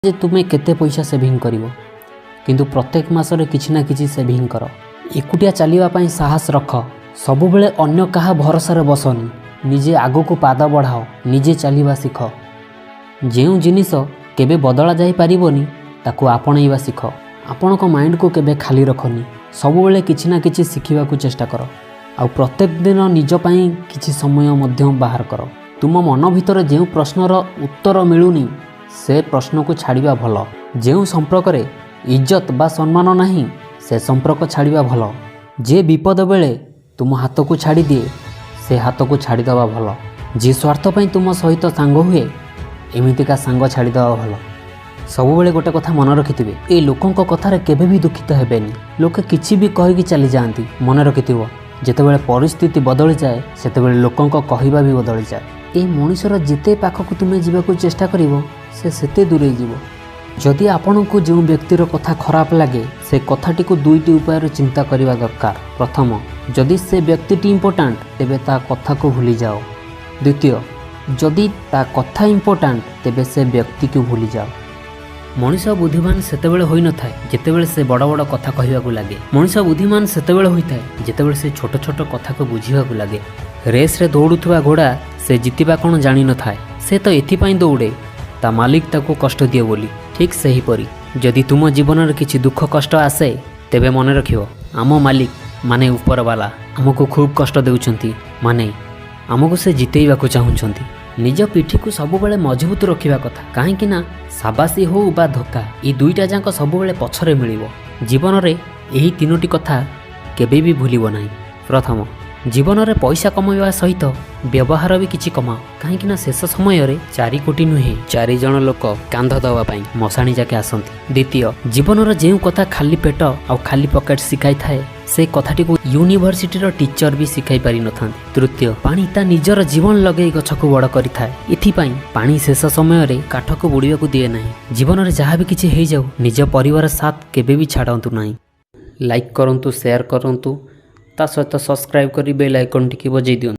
जे तुम्हें केते पैसा सेविंग करिवो किंतु प्रत्येक मासरे किछि ना किछि सेविंग कर। एकुटिया चलिबा पई साहस रख। सबु बेले अन्य कहा भरोसा रे बसनी। निजे आगो को पाद बढ़ाओ। निजे चलिबा सिख। जेउ जिनिस केबे बदला जाई परिबोनी ताकू आपणैबा सिख। आपणक माइंड को केबे खाली रखनी। सबु बेले किछि ना किछि सिखिबा को चेष्टा कर। आ प्रत्येक दिन निज पई किछि समय मध्य बाहर कर। तुम मन भितर जेउ प्रश्नर उत्तर मिलुनी से प्रश्न को छाड़िबा भल। जेउ संपर्क रे इज्जत बा सम्मान नहीं से संपर्क छाड़िबा भल। जे विपद बेले तुम हाथ को छाड़ी दिए से हाथ को छाड़ी दवा भल। जे स्वार्थ पई तुम सहित सांग हुए एमितिका सांग छाड़ी दवा भल। सब बेले गोटे कथा मन रखिथिबे ए लोकंक कथारे केबे भी दुखित हेबेनी। लोके किछि भी कहिकी चली जाआंती। मन रखिथिबो जेतेबेले परिस्थिति बदली जाए सेतेबेले लोकंक कहिबा भी बदली जाए। ए मनुष्यर जेते पाखकु तुमे जीवाकु चेष्टा करिवो से सेते दूरे जीवो। जदि आपनकु जो व्यक्तिर कथा खराब लगे से कथाटी को दुईटी उपाय चिंता करने दरकार। प्रथम, जदि से व्यक्तिटी इम्पोर्टाट तेबे ता कथा को भूली जाओ। द्वितीय, जदि ता कथा इम्पोर्टाट तेबे से व्यक्ति को भूली जाओ। मनीष बुद्धिमान सेतेबेले होई न थाए जेतेबेले से बड़ बड़ कथा कहिबाकु लागे। मनीष बुद्धिमान सेतेबेले होई थाए जेतेबेले से छोट छोट कथा को बुझिबाकु लागे। रेस रे दौड़ुथुवा घोड़ा से जितिबा कोन जानि न थाए। से तो एथिपाई दौड़े ता मालिक ताको कष्ट दिए बोली। ठीक सही परी जदि तुम जीवन में किसी दुख कष्ट आसे तेबे मन रखियो आम मालिक माने ऊपर वाला आमको खूब कष्ट देउछंती। माने आमको से जितेइबाकु चाहुछंती। निज पिठी को सब बेले मजबूत रखिबा कथा। काहेकि ना साबासी हो बा धक्का ई दुईटा जाक सब बेले पछरे मिलिबो। जीवन रे एही तीनोटी कथा केबे भी भूलिबो नाही। प्रथम, जीवन में पैसा कमाइबा सहित व्यवहार भी किछि कमाओ। कहीं शेष समय रे 4 कोटी नुहे 4 जन लोक कांध दवा पाई मशाणी जाके आसंती। द्वितीय, जीवन रो जेउ कथा खाली पेट आ खाली पॉकेट सिखाई थाए से कथाटी को यूनिवर्सिटी रो टीचर भी सिखाई पारि न थांती। तृतीय, पानी ता निजर जीवन लगे गछ को बड़ करि थाए। इथि पाई पानी शेष समय रे काठ को बुड़िबा को दिए नाही। जीवन रे जहाँ भी किछि हेइ जाऊ निज परिवार साथ केबे भी छाड़ंतु नाही। लाइक करंतु, शेयर करंतु, ता सहित सब्सक्राइब करी बेल आइकन टिके बजै दियंतु।